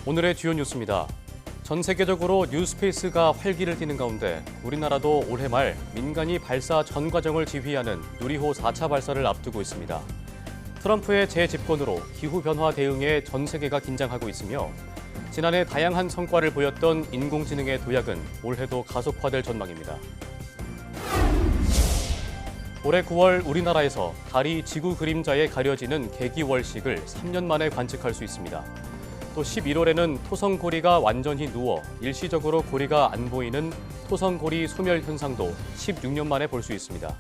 오늘의 주요 뉴스입니다. 전 세계적으로 뉴스페이스가 활기를 띠는 가운데 우리나라도 올해 말 민간이 발사 전 과정을 지휘하는 누리호 4차 발사를 앞두고 있습니다. 트럼프의 재집권으로 기후변화 대응에 전 세계가 긴장하고 있으며 지난해 다양한 성과를 보였던 인공지능의 도약은 올해도 가속화될 전망입니다. 올해 9월 우리나라에서 달이 지구 그림자에 가려지는 개기월식을 3년 만에 관측할 수 있습니다. 또 11월에는 토성고리가 완전히 누워 일시적으로 고리가 안 보이는 토성고리 소멸 현상도 16년 만에 볼 수 있습니다.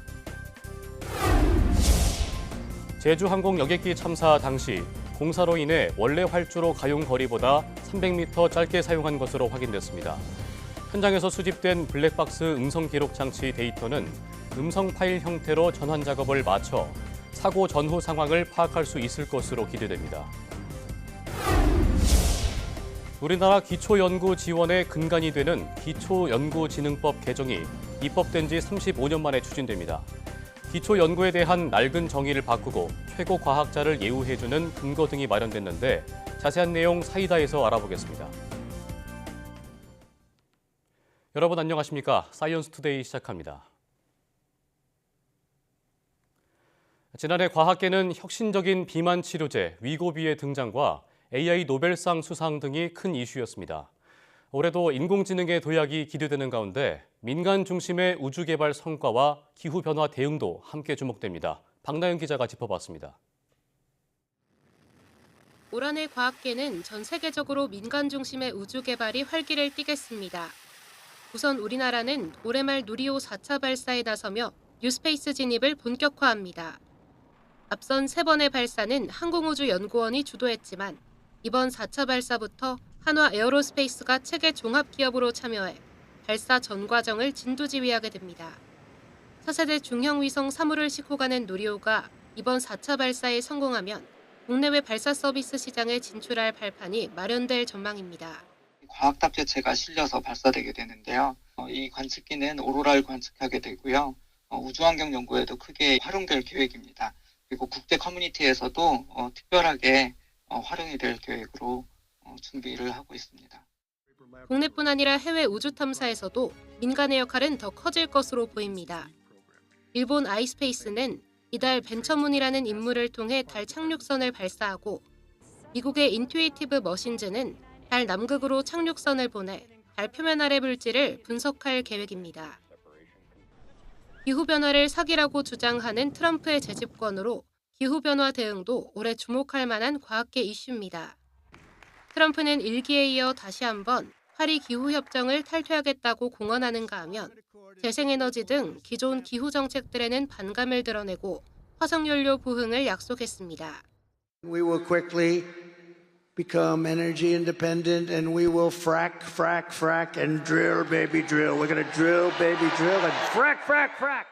제주항공 여객기 참사 당시 공사로 인해 원래 활주로 가용 거리보다 300m 짧게 사용한 것으로 확인됐습니다. 현장에서 수집된 블랙박스 음성 기록 장치 데이터는 음성 파일 형태로 전환 작업을 마쳐 사고 전후 상황을 파악할 수 있을 것으로 기대됩니다. 우리나라 기초연구 지원의 근간이 되는 기초연구진흥법 개정이 입법된 지 35년 만에 추진됩니다. 기초연구에 대한 낡은 정의를 바꾸고 최고 과학자를 예우해주는 근거 등이 마련됐는데 자세한 내용 사이다에서 알아보겠습니다. 여러분 안녕하십니까? 사이언스 투데이 시작합니다. 지난해 과학계는 혁신적인 비만 치료제 위고비의 등장과 AI 노벨상 수상 등이 큰 이슈였습니다. 올해도 인공지능의 도약이 기대되는 가운데 민간 중심의 우주 개발 성과와 기후변화 대응도 함께 주목됩니다. 박나연 기자가 짚어봤습니다. 올 한 해 과학계는 전 세계적으로 민간 중심의 우주 개발이 활기를 띠겠습니다. 우선 우리나라는 올해 말 누리호 4차 발사에 나서며 뉴스페이스 진입을 본격화합니다. 앞선 3번의 발사는 항공우주연구원이 주도했지만 이번 4차 발사부터 한화 에어로스페이스가 체계 종합기업으로 참여해 발사 전 과정을 진두지휘하게 됩니다. 차세대 중형 위성 3호를 싣고 가는 누리호가 이번 4차 발사에 성공하면 국내외 발사 서비스 시장에 진출할 발판이 마련될 전망입니다. 과학답제체가 실려서 발사되게 되는데요. 이 관측기는 오로라를 관측하게 되고요. 우주환경 연구에도 크게 활용될 계획입니다. 그리고 국제 커뮤니티에서도 특별하게 활용이 될 계획으로 준비를 하고 있습니다. 국내뿐 아니라 해외 우주 탐사에서도 민간의 역할은 더 커질 것으로 보입니다. 일본 아이스페이스는 이달 벤처문이라는 인물을 통해 달 착륙선을 발사하고 미국의 인투이티브 머신즈는 달 남극으로 착륙선을 보내 달 표면 아래 물질을 분석할 계획입니다. 기후변화를 사기라고 주장하는 트럼프의 재집권으로 기후변화 대응도 올해 주목할 만한 과학계 이슈입니다. 트럼프는 일기에 이어 다시 한번 파리 기후협정을 탈퇴하겠다고 공언하는가 하면 재생에너지 등 기존 기후 정책들에는 반감을 드러내고 화석연료 부흥을 약속했습니다. We will quickly become energy independent and we will frack, frack, frack and drill, baby, drill. We're going to drill, baby, drill and frack, frack, frack.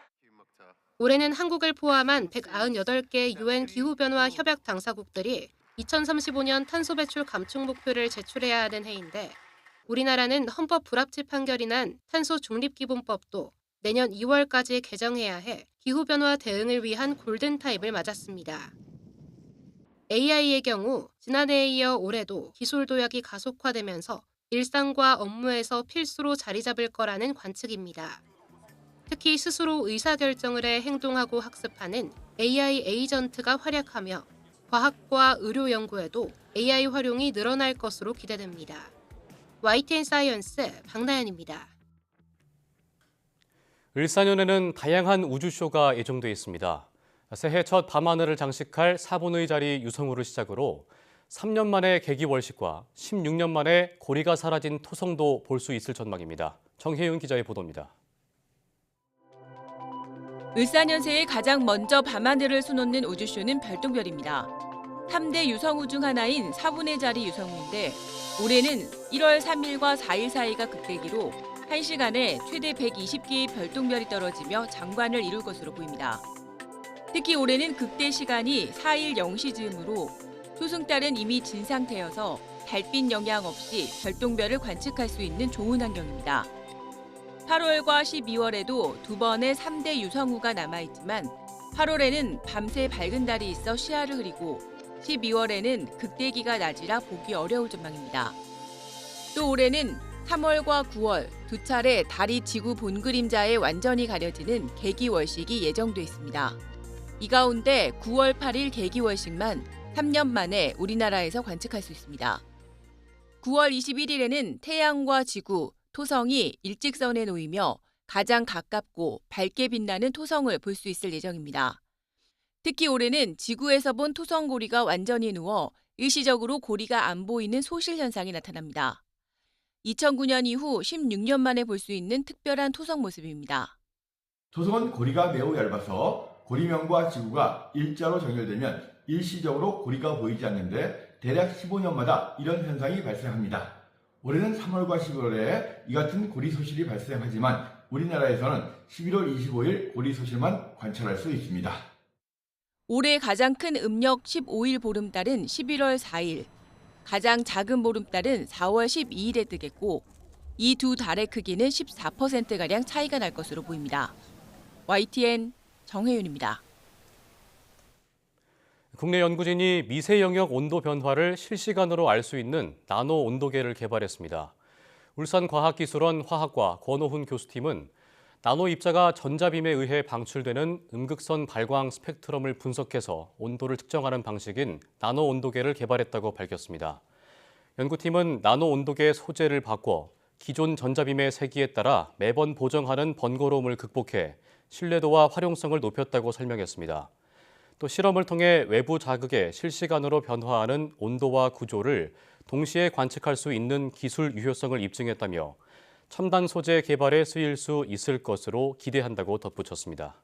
올해는 한국을 포함한 198개 UN 기후변화 협약 당사국들이 2035년 탄소 배출 감축 목표를 제출해야 하는 해인데 우리나라는 헌법 불합치 판결이 난 탄소 중립기본법도 내년 2월까지 개정해야 해 기후변화 대응을 위한 골든타임을 맞았습니다. AI의 경우 지난해에 이어 올해도 기술 도약이 가속화되면서 일상과 업무에서 필수로 자리 잡을 거라는 관측입니다. 특히 스스로 의사결정을 해 행동하고 학습하는 AI 에이전트가 활약하며 과학과 의료 연구에도 AI 활용이 늘어날 것으로 기대됩니다. YTN 사이언스 박나연입니다. 을사년에는 다양한 우주쇼가 예정돼 있습니다. 새해 첫 밤하늘을 장식할 4분의 자리 유성우를 시작으로 3년 만에 개기월식과 16년 만에 고리가 사라진 토성도 볼 수 있을 전망입니다. 정혜윤 기자의 보도입니다. 을사년새에 가장 먼저 밤하늘을 수놓는 우주쇼는 별똥별입니다. 3대 유성우 중 하나인 4분의 자리 유성우인데 올해는 1월 3일과 4일 사이가 극대기로 1시간에 최대 120개의 별똥별이 떨어지며 장관을 이룰 것으로 보입니다. 특히 올해는 극대 시간이 4일 0시 즈음으로 초승달은 이미 진 상태여서 달빛 영향 없이 별똥별을 관측할 수 있는 좋은 환경입니다. 8월과 12월에도 두 번의 3대 유성우가 남아있지만 8월에는 밤새 밝은 달이 있어 시야를 흐리고 12월에는 극대기가 낮이라 보기 어려울 전망입니다. 또 올해는 3월과 9월 두 차례 달이 지구 본그림자에 완전히 가려지는 개기월식이 예정돼 있습니다. 이 가운데 9월 8일 개기월식만 3년 만에 우리나라에서 관측할 수 있습니다. 9월 21일에는 태양과 지구, 토성이 일직선에 놓이며 가장 가깝고 밝게 빛나는 토성을 볼 수 있을 예정입니다. 특히 올해는 지구에서 본 토성 고리가 완전히 누워 일시적으로 고리가 안 보이는 소실 현상이 나타납니다. 2009년 이후 16년 만에 볼 수 있는 특별한 토성 모습입니다. 토성은 고리가 매우 얇아서 고리면과 지구가 일자로 정렬되면 일시적으로 고리가 보이지 않는데 대략 15년마다 이런 현상이 발생합니다. 올해는 3월과 11월에 이 같은 고리 소실이 발생하지만 우리나라에서는 11월 25일 고리 소실만 관찰할 수 있습니다. 올해 가장 큰 음력 15일 보름달은 11월 4일, 가장 작은 보름달은 4월 12일에 뜨겠고 이 두 달의 크기는 14%가량 차이가 날 것으로 보입니다. YTN 정혜윤입니다. 국내 연구진이 미세 영역 온도 변화를 실시간으로 알 수 있는 나노 온도계를 개발했습니다. 울산과학기술원 화학과 권오훈 교수팀은 나노 입자가 전자빔에 의해 방출되는 음극선 발광 스펙트럼을 분석해서 온도를 측정하는 방식인 나노 온도계를 개발했다고 밝혔습니다. 연구팀은 나노 온도계 소재를 바꿔 기존 전자빔의 세기에 따라 매번 보정하는 번거로움을 극복해 신뢰도와 활용성을 높였다고 설명했습니다. 또 실험을 통해 외부 자극에 실시간으로 변화하는 온도와 구조를 동시에 관측할 수 있는 기술 유효성을 입증했다며 첨단 소재 개발에 쓰일 수 있을 것으로 기대한다고 덧붙였습니다.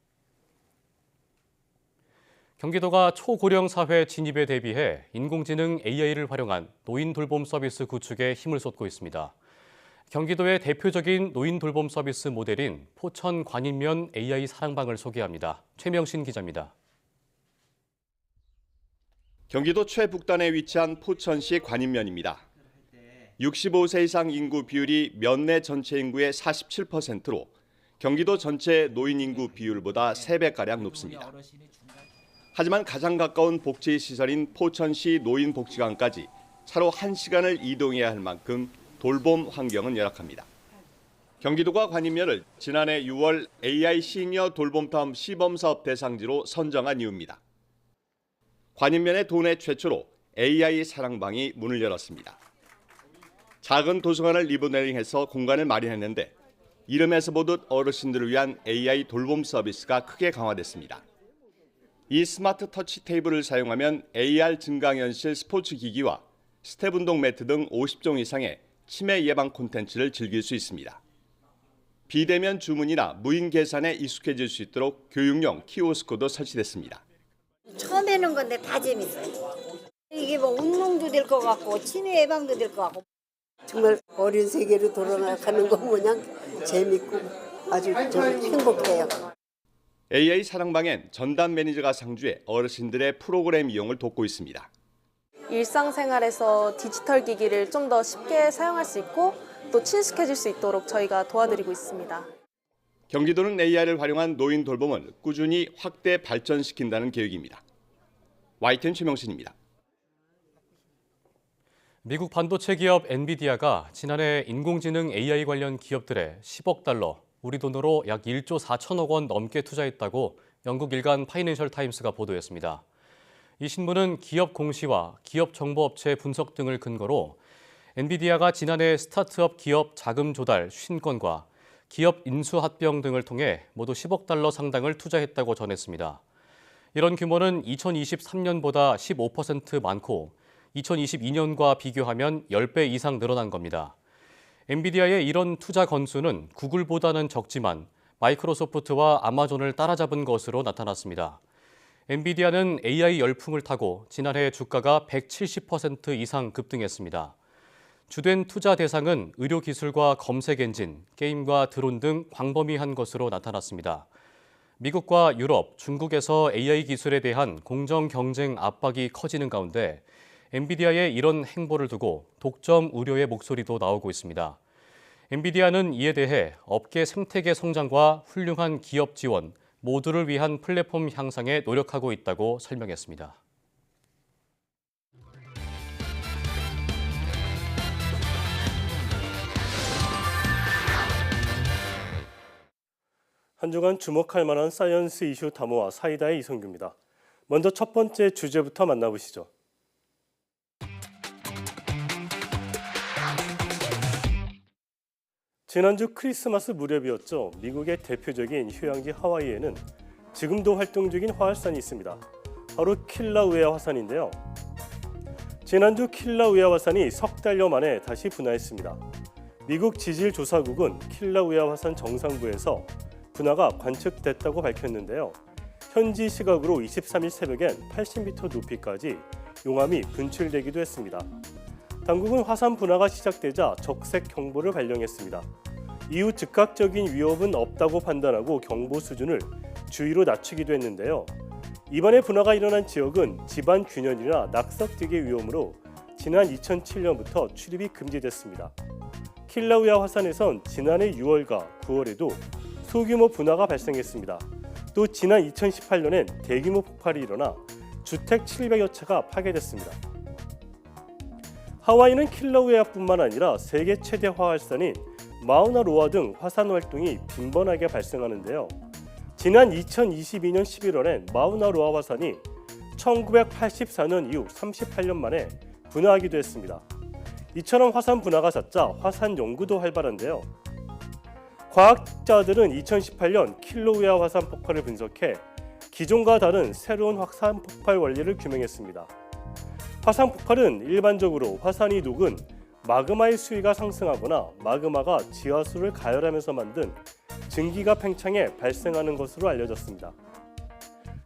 경기도가 초고령 사회 진입에 대비해 인공지능 AI를 활용한 노인 돌봄 서비스 구축에 힘을 쏟고 있습니다. 경기도의 대표적인 노인 돌봄 서비스 모델인 포천 관인면 AI 사랑방을 소개합니다. 최명신 기자입니다. 경기도 최북단에 위치한 포천시 관인면입니다. 65세 이상 인구 비율이 면내 전체 인구의 47%로 경기도 전체 노인 인구 비율보다 3배가량 높습니다. 하지만 가장 가까운 복지시설인 포천시 노인복지관까지 차로 1시간을 이동해야 할 만큼 돌봄 환경은 열악합니다. 경기도가 관인면을 지난해 6월 AI 시니어 돌봄타움 시범사업 대상지로 선정한 이유입니다. 관인면의 도내 최초로 AI 사랑방이 문을 열었습니다. 작은 도서관을 리모델링해서 공간을 마련했는데 이름에서 보듯 어르신들을 위한 AI 돌봄 서비스가 크게 강화됐습니다. 이 스마트 터치 테이블을 사용하면 AR 증강현실 스포츠 기기와 스텝 운동 매트 등 50종 이상의 치매 예방 콘텐츠를 즐길 수 있습니다. 비대면 주문이나 무인 계산에 익숙해질 수 있도록 교육용 키오스크도 설치됐습니다. 처음 해는 건데 다 재밌어요. 이게 뭐 운동도 될 것 같고 치매 예방도 될 것 같고 정말 어린 세계로 돌아가는 거 모양 재밌고 아주 좀 행복해요. AI 사랑방엔 전담 매니저가 상주해 어르신들의 프로그램 이용을 돕고 있습니다. 일상생활에서 디지털 기기를 좀 더 쉽게 사용할 수 있고 또 친숙해질 수 있도록 저희가 도와드리고 있습니다. 경기도는 AI를 활용한 노인 돌봄을 꾸준히 확대 발전시킨다는 계획입니다. YTN 최명신입니다. 미국 반도체 기업 엔비디아가 지난해 인공지능 AI 관련 기업들에 10억 달러, 우리 돈으로 약 1조 4천억 원 넘게 투자했다고 영국 일간 파이낸셜 타임스가 보도했습니다. 이 신문은 기업 공시와 기업 정보업체 분석 등을 근거로 엔비디아가 지난해 스타트업 기업 자금 조달 50건과 기업 인수 합병 등을 통해 모두 10억 달러 상당을 투자했다고 전했습니다. 이런 규모는 2023년보다 15% 많고 2022년과 비교하면 10배 이상 늘어난 겁니다. 엔비디아의 이런 투자 건수는 구글보다는 적지만 마이크로소프트와 아마존을 따라잡은 것으로 나타났습니다. 엔비디아는 AI 열풍을 타고 지난해 주가가 170% 이상 급등했습니다. 주된 투자 대상은 의료기술과 검색 엔진, 게임과 드론 등 광범위한 것으로 나타났습니다. 미국과 유럽, 중국에서 AI 기술에 대한 공정 경쟁 압박이 커지는 가운데 엔비디아의 이런 행보를 두고 독점 우려의 목소리도 나오고 있습니다. 엔비디아는 이에 대해 업계 생태계 성장과 훌륭한 기업 지원, 모두를 위한 플랫폼 향상에 노력하고 있다고 설명했습니다. 한 주간 주목할 만한 사이언스 이슈 담화와 사이다의 이성규입니다. 먼저 첫 번째 주제부터 만나보시죠. 지난주 크리스마스 무렵이었죠. 미국의 대표적인 휴양지 하와이에는 지금도 활동 중인 화활산이 있습니다. 바로 킬라우에아 화산인데요. 지난주 킬라우에아 화산이 석 달여 만에 다시 분화했습니다. 미국 지질조사국은 킬라우에아 화산 정상부에서 분화가 관측됐다고 밝혔는데요. 현지 시각으로 23일 새벽엔 80m 높이까지 용암이 분출되기도 했습니다. 당국은 화산 분화가 시작되자 적색 경보를 발령했습니다. 이후 즉각적인 위협은 없다고 판단하고 경보 수준을 주의로 낮추기도 했는데요. 이번에 분화가 일어난 지역은 지반 균열이나 낙석대기 위험으로 지난 2007년부터 출입이 금지됐습니다. 킬라우에아 화산에선 지난해 6월과 9월에도 소규모 분화가 발생했습니다. 또 지난 2018년엔 대규모 폭발이 일어나 주택 700여 채가 파괴됐습니다. 하와이는 킬라우에아뿐만 아니라 세계 최대 화활산인 마우나로아 등 화산 활동이 빈번하게 발생하는데요. 지난 2022년 11월엔 마우나로아 화산이 1984년 이후 38년 만에 분화하기도 했습니다. 이처럼 화산 분화가 잦자 화산 연구도 활발한데요. 과학자들은 2018년 킬라우에아 화산 폭발을 분석해 기존과 다른 새로운 화산 폭발 원리를 규명했습니다. 화산 폭발은 일반적으로 화산이 녹은 마그마의 수위가 상승하거나 마그마가 지하수를 가열하면서 만든 증기가 팽창해 발생하는 것으로 알려졌습니다.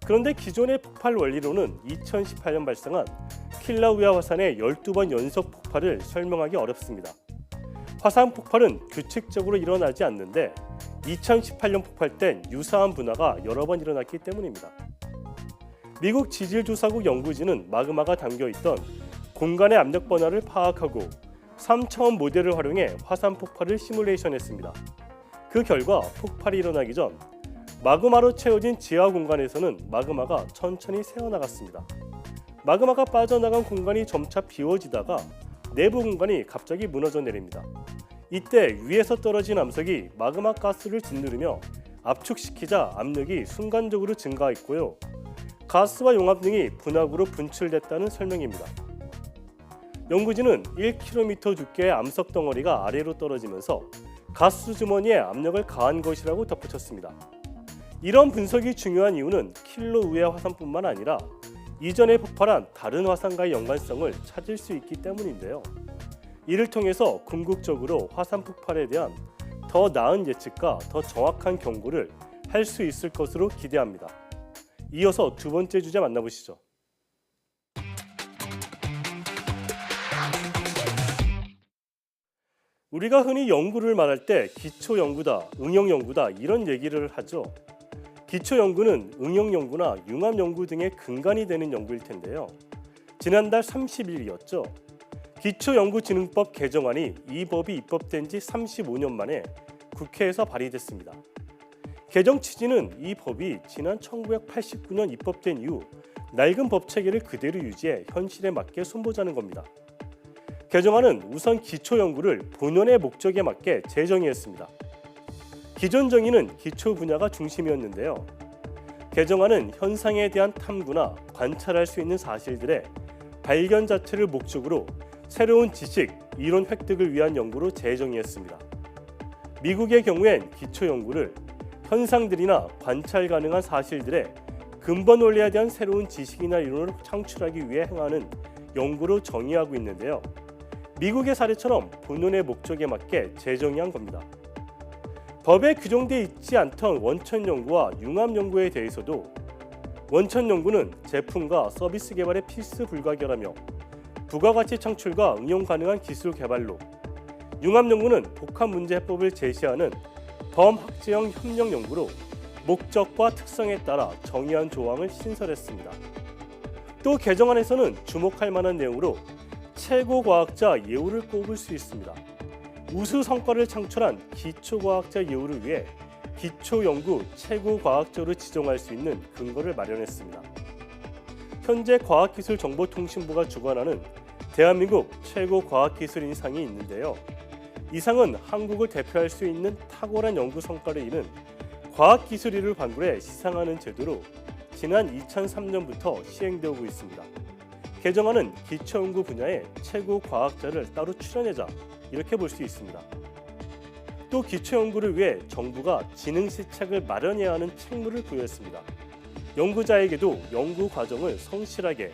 그런데 기존의 폭발 원리로는 2018년 발생한 킬라우에아 화산의 12번 연속 폭발을 설명하기 어렵습니다. 화산 폭발은 규칙적으로 일어나지 않는데 2018년 폭발 땐 유사한 분화가 여러 번 일어났기 때문입니다. 미국 지질조사국 연구진은 마그마가 담겨있던 공간의 압력 변화를 파악하고 3차원 모델을 활용해 화산 폭발을 시뮬레이션했습니다. 그 결과 폭발이 일어나기 전 마그마로 채워진 지하 공간에서는 마그마가 천천히 새어나갔습니다. 마그마가 빠져나간 공간이 점차 비워지다가 내부 공간이 갑자기 무너져 내립니다. 이때 위에서 떨어진 암석이 마그마 가스를 짓누르며 압축시키자 압력이 순간적으로 증가했고요. 가스와 용암 등이 분화구로 분출됐다는 설명입니다. 연구진은 1km 두께의 암석 덩어리가 아래로 떨어지면서 가스 주머니에 압력을 가한 것이라고 덧붙였습니다. 이런 분석이 중요한 이유는 킬라우에아 화산뿐만 아니라 이전에 폭발한 다른 화산과의 연관성을 찾을 수 있기 때문인데요. 이를 통해서 궁극적으로 화산 폭발에 대한 더 나은 예측과 더 정확한 경고를 할 수 있을 것으로 기대합니다. 이어서 두 번째 주제 만나보시죠. 우리가 흔히 연구를 말할 때 기초 연구다, 응용 연구다 이런 얘기를 하죠. 기초 연구는 응용 연구나 융합 연구 등의 근간이 되는 연구일 텐데요. 지난달 30일이었죠. 기초연구진흥법 개정안이 이 법이 입법된 지 35년 만에 국회에서 발의됐습니다. 개정 취지는 이 법이 지난 1989년 입법된 이후 낡은 법 체계를 그대로 유지해 현실에 맞게 손보자는 겁니다. 개정안은 우선 기초 연구를 본연의 목적에 맞게 재정의했습니다. 기존 정의는 기초 분야가 중심이었는데요. 개정안은 현상에 대한 탐구나 관찰할 수 있는 사실들의 발견 자체를 목적으로 새로운 지식, 이론 획득을 위한 연구로 재정의했습니다. 미국의 경우엔 기초 연구를 현상들이나 관찰 가능한 사실들의 근본 원리에 대한 새로운 지식이나 이론을 창출하기 위해 행하는 연구로 정의하고 있는데요. 미국의 사례처럼 본연의 목적에 맞게 재정의한 겁니다. 법에 규정되어 있지 않던 원천 연구와 융합 연구에 대해서도 원천 연구는 제품과 서비스 개발에 필수 불가결하며 부가가치 창출과 응용 가능한 기술 개발로, 융합 연구는 복합 문제 해법을 제시하는 범학제형 협력 연구로 목적과 특성에 따라 정의한 조항을 신설했습니다. 또 개정안에서는 주목할 만한 내용으로 최고과학자 예우를 꼽을 수 있습니다. 우수 성과를 창출한 기초과학자 예우를 위해 기초연구 최고과학자로 지정할 수 있는 근거를 마련했습니다. 현재 과학기술정보통신부가 주관하는 대한민국 최고과학기술인상이 있는데요. 이 상은 한국을 대표할 수 있는 탁월한 연구 성과를 이룬 과학기술인을 발굴해 시상하는 제도로 지난 2003년부터 시행되고 있습니다. 개정안은 기초연구 분야의 최고과학자를 따로 출연하자 이렇게 볼 수 있습니다. 또 기초연구를 위해 정부가 지능시책을 마련해야 하는 책무를 부여했습니다. 연구자에게도 연구 과정을 성실하게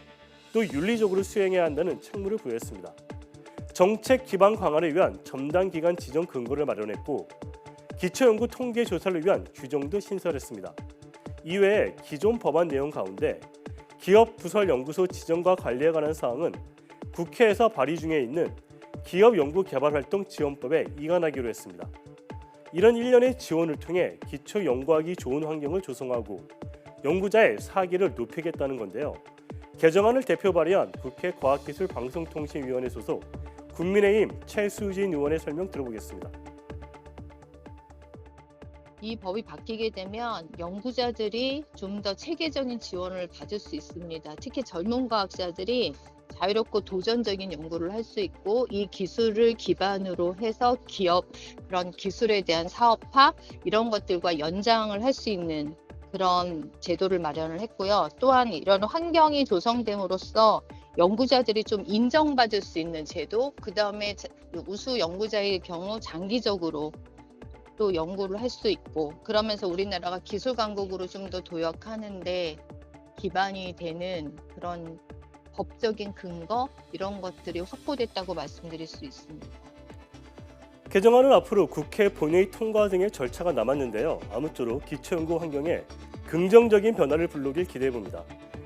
또 윤리적으로 수행해야 한다는 책무를 부여했습니다. 정책 기반 강화를 위한 첨단 기관 지정 근거를 마련했고 기초연구 통계 조사를 위한 규정도 신설했습니다. 이외에 기존 법안 내용 가운데 기업 부설 연구소 지정과 관리에 관한 사항은 국회에서 발의 중에 있는 기업연구개발활동 지원법에 이관하기로 했습니다. 이런 일련의 지원을 통해 기초 연구하기 좋은 환경을 조성하고 연구자의 사기를 높이겠다는 건데요. 개정안을 대표 발의한 국회 과학기술방송통신위원회 소속 국민의힘 최수진 의원의 설명 들어보겠습니다. 이 법이 바뀌게 되면 연구자들이 좀 더 체계적인 지원을 받을 수 있습니다. 특히 젊은 과학자들이 자유롭고 도전적인 연구를 할 수 있고 이 기술을 기반으로 해서 기업 그런 기술에 대한 사업화 이런 것들과 연장을 할 수 있는 그런 제도를 마련을 했고요. 또한 이런 환경이 조성됨으로써 연구자들이 좀 인정받을 수 있는 제도, 그다음에 우수 연구자의 경우 장기적으로 또 연구를 할 수 있고 그러면서 우리나라가 기술 강국으로 좀 더 도약하는데 기반이 되는 그런 법적인 근거 이런 것들이 확보됐다고 말씀드릴 수 있습니다. 개정안은 앞으로 국회 본회의 통과 등의 절차가 남았는데요. 아무쪼록 기초연구 환경에 긍정적인 변화를 불러오길 기대해봅니다.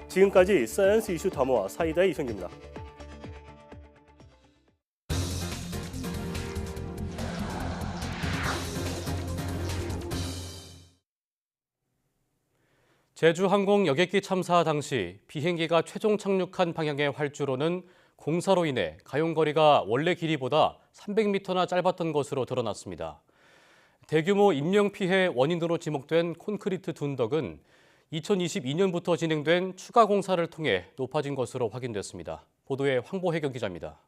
지금까지 사이언스 이슈 담화 사이다의 이성규입니다. 제주항공 여객기 참사 당시 비행기가 최종 착륙한 방향의 활주로는 공사로 인해 가용거리가 원래 길이보다 300m나 짧았던 것으로 드러났습니다. 대규모 인명피해 원인으로 지목된 콘크리트 둔덕은 2022년부터 진행된 추가 공사를 통해 높아진 것으로 확인됐습니다. 보도에 황보혜경 기자입니다.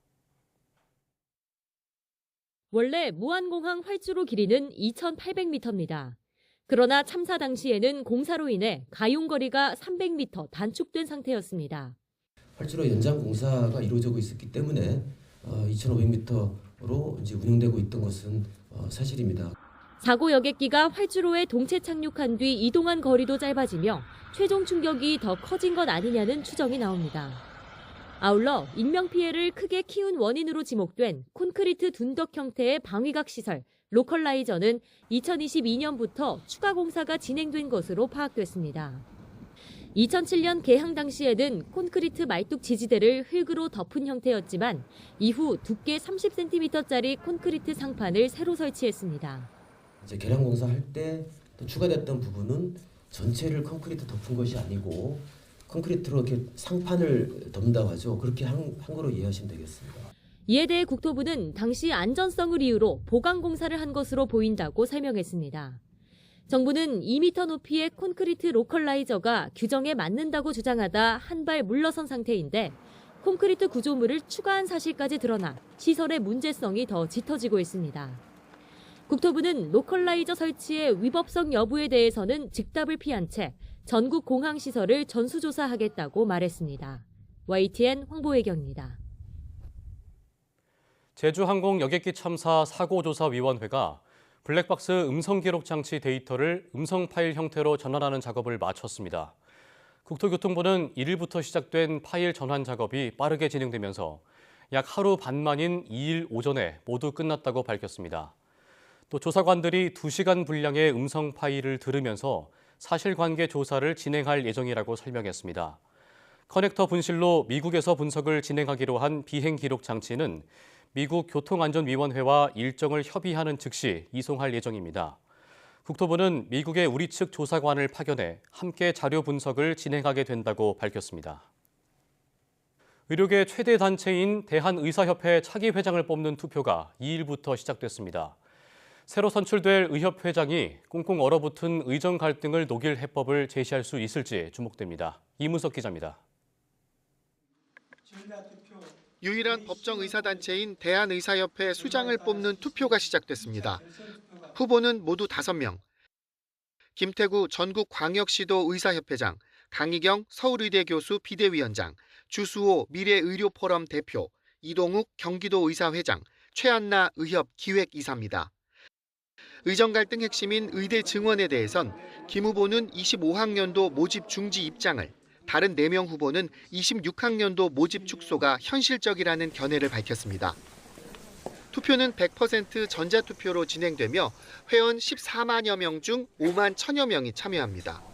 원래 무안공항 활주로 길이는 2,800m입니다. 그러나 참사 당시에는 공사로 인해 가용거리가 300m 단축된 상태였습니다. 활주로 연장 공사가 이루어지고 있었기 때문에 2,500m로 이제 운영되고 있던 것은 사실입니다. 사고 여객기가 활주로에 동체 착륙한 뒤 이동한 거리도 짧아지며 최종 충격이 더 커진 것 아니냐는 추정이 나옵니다. 아울러 인명피해를 크게 키운 원인으로 지목된 콘크리트 둔덕 형태의 방위각 시설 로컬라이저는 2022년부터 추가 공사가 진행된 것으로 파악됐습니다. 2007년 개항 당시에는 콘크리트 말뚝 지지대를 흙으로 덮은 형태였지만 이후 두께 30cm짜리 콘크리트 상판을 새로 설치했습니다. 이제 개량 공사할 때 추가됐던 부분은 전체를 콘크리트 덮은 것이 아니고 콘크리트로 이렇게 상판을 덮는다고 하죠. 그렇게 한 거로 이해하시면 되겠습니다. 이에 대해 국토부는 당시 안전성을 이유로 보강 공사를 한 것으로 보인다고 설명했습니다. 정부는 2m 높이의 콘크리트 로컬라이저가 규정에 맞는다고 주장하다 한 발 물러선 상태인데 콘크리트 구조물을 추가한 사실까지 드러나 시설의 문제성이 더 짙어지고 있습니다. 국토부는 로컬라이저 설치의 위법성 여부에 대해서는 즉답을 피한 채 전국 공항 시설을 전수조사하겠다고 말했습니다. YTN 황보혜경입니다. 제주항공 여객기 참사 사고조사위원회가 블랙박스 음성기록 장치 데이터를 음성 파일 형태로 전환하는 작업을 마쳤습니다. 국토교통부는 1일부터 시작된 파일 전환 작업이 빠르게 진행되면서 약 하루 반 만인 2일 오전에 모두 끝났다고 밝혔습니다. 또 조사관들이 2시간 분량의 음성 파일을 들으면서 사실관계 조사를 진행할 예정이라고 설명했습니다. 커넥터 분실로 미국에서 분석을 진행하기로 한 비행 기록 장치는 미국 교통안전위원회와 일정을 협의하는 즉시 이송할 예정입니다. 국토부는 미국의 우리 측 조사관을 파견해 함께 자료 분석을 진행하게 된다고 밝혔습니다. 의료계 최대 단체인 대한의사협회 차기 회장을 뽑는 투표가 2일부터 시작됐습니다. 새로 선출될 의협 회장이 꽁꽁 얼어붙은 의정 갈등을 녹일 해법을 제시할 수 있을지 주목됩니다. 이문석 기자입니다. 유일한 법정 의사단체인 대한의사협회 수장을 뽑는 투표가 시작됐습니다. 후보는 모두 5명. 김태구 전국광역시도 의사협회장, 강희경 서울의대 교수 비대위원장, 주수호 미래의료포럼 대표, 이동욱 경기도 의사회장, 최한나 의협 기획이사입니다. 의정 갈등 핵심인 의대 증원에 대해선 김 후보는 25학년도 모집 중지 입장을, 다른 4명 후보는 26학년도 모집 축소가 현실적이라는 견해를 밝혔습니다. 투표는 100% 전자투표로 진행되며 회원 14만여 명 중 5만 1천여 명이 참여합니다.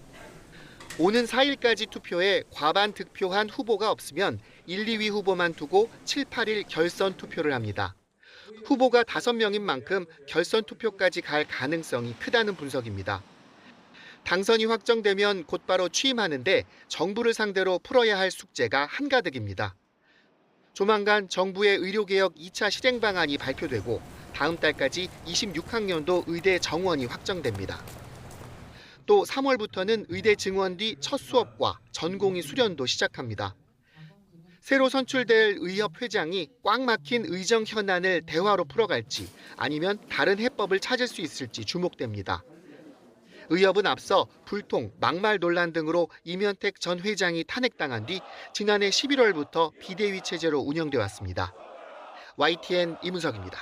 오는 4일까지 투표에 과반 득표한 후보가 없으면 1, 2위 후보만 두고 7, 8일 결선 투표를 합니다. 후보가 5명인 만큼 결선 투표까지 갈 가능성이 크다는 분석입니다. 당선이 확정되면 곧바로 취임하는데 정부를 상대로 풀어야 할 숙제가 한가득입니다. 조만간 정부의 의료개혁 2차 실행 방안이 발표되고 다음 달까지 26학년도 의대 정원이 확정됩니다. 또 3월부터는 의대 증원 뒤 첫 수업과 전공의 수련도 시작합니다. 새로 선출될 의협 회장이 꽉 막힌 의정 현안을 대화로 풀어갈지 아니면 다른 해법을 찾을 수 있을지 주목됩니다. 의협은 앞서 불통, 막말 논란 등으로 이면택 전 회장이 탄핵당한 뒤 지난해 11월부터 비대위 체제로 운영돼 왔습니다. YTN 이문석입니다.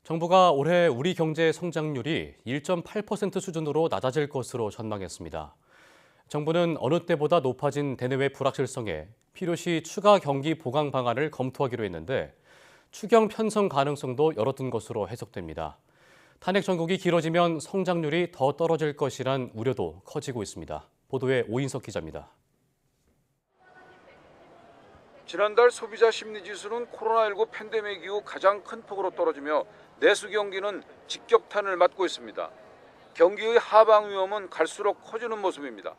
정부가 올해 우리 경제 성장률이 1.8% 수준으로 낮아질 것으로 전망했습니다. 정부는 어느 때보다 높아진 대내외 불확실성에 필요시 추가 경기 보강 방안을 검토하기로 했는데 추경 편성 가능성도 열어둔 것으로 해석됩니다. 탄핵 정국이 길어지면 성장률이 더 떨어질 것이란 우려도 커지고 있습니다. 보도에 오인석 기자입니다. 지난달 소비자 심리지수는 코로나19 팬데믹 이후 가장 큰 폭으로 떨어지며 내수 경기는 직격탄을 맞고 있습니다. 경기의 하방 위험은 갈수록 커지는 모습입니다.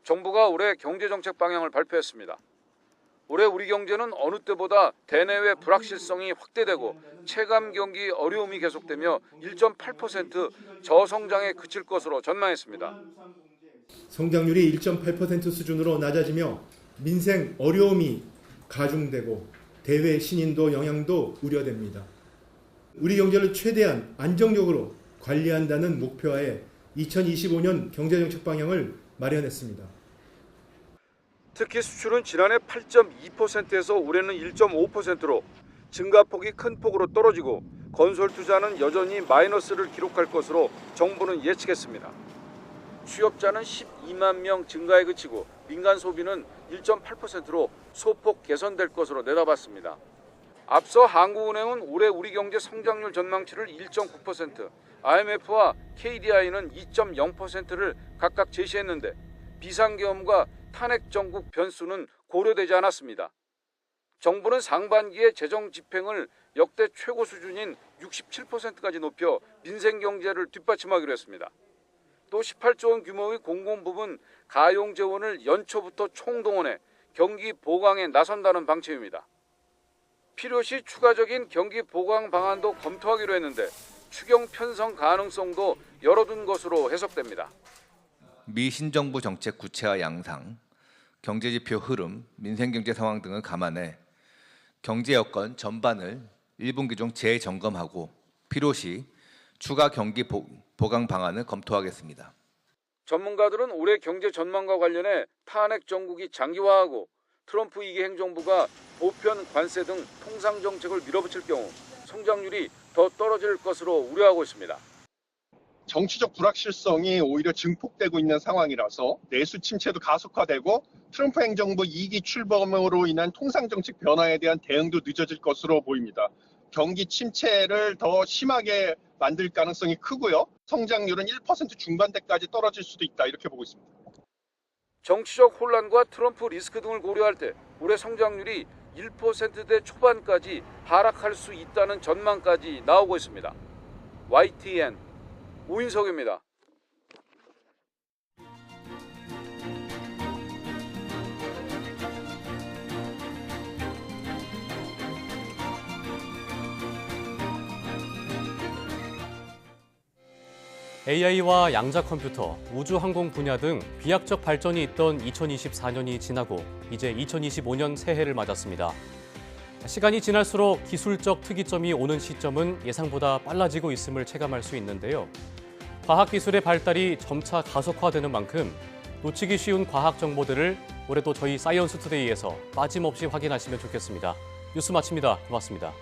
정부가 올해 경제정책 방향을 발표했습니다. 올해 우리 경제는 어느 때보다 대내외 불확실성이 확대되고 체감 경기 어려움이 계속되며 1.8% 저성장에 그칠 것으로 전망했습니다. 성장률이 1.8% 수준으로 낮아지며 민생 어려움이 가중되고 대외 신인도 영향도 우려됩니다. 우리 경제를 최대한 안정적으로 관리한다는 목표하에 2025년 경제정책 방향을 마련했습니다. 특히 수출은 지난해 8.2%에서 올해는 1.5%로 증가폭이 큰 폭으로 떨어지고 건설 투자는 여전히 마이너스를 기록할 것으로 정부는 예측했습니다. 취업자는 12만 명 증가에 그치고 민간 소비는 1.8%로 소폭 개선될 것으로 내다봤습니다. 앞서 한국은행은 올해 우리 경제 성장률 전망치를 1.9%, IMF와 KDI는 2.0%를 각각 제시했는데 비상계엄과 탄핵 정국 변수는 고려되지 않았습니다. 정부는 상반기에 재정 집행을 역대 최고 수준인 67%까지 높여 민생 경제를 뒷받침하기로 했습니다. 또 18조 원 규모의 공공부문 가용 재원을 연초부터 총동원해 경기 보강에 나선다는 방침입니다. 필요시 추가적인 경기 보강 방안도 검토하기로 했는데 추경 편성 가능성도 열어둔 것으로 해석됩니다. 미 신정부 정책 구체화 양상, 경제지표 흐름, 민생경제 상황 등을 감안해 경제 여건 전반을 1분기 중 재점검하고 필요시 추가 경기 보강 방안을 검토하겠습니다. 전문가들은 올해 경제 전망과 관련해 탄핵 정국이 장기화하고 트럼프 2기 행정부가 보편 관세 등 통상 정책을 밀어붙일 경우 성장률이 더 떨어질 것으로 우려하고 있습니다. 정치적 불확실성이 오히려 증폭되고 있는 상황이라서 내수 침체도 가속화되고 트럼프 행정부 2기 출범으로 인한 통상정책 변화에 대한 대응도 늦어질 것으로 보입니다. 경기 침체를 더 심하게 만들 가능성이 크고요. 성장률은 1% 중반대까지 떨어질 수도 있다 이렇게 보고 있습니다. 정치적 혼란과 트럼프 리스크 등을 고려할 때 올해 성장률이 1%대 초반까지 하락할 수 있다는 전망까지 나오고 있습니다. YTN 오인석입니다. AI와 양자 컴퓨터, 우주항공 분야 등 비약적 발전이 있던 2024년이 지나고 이제 2025년 새해를 맞았습니다. 시간이 지날수록 기술적 특이점이 오는 시점은 예상보다 빨라지고 있음을 체감할 수 있는데요. 과학기술의 발달이 점차 가속화되는 만큼 놓치기 쉬운 과학 정보들을 올해도 저희 사이언스 투데이에서 빠짐없이 확인하시면 좋겠습니다. 뉴스 마칩니다. 고맙습니다.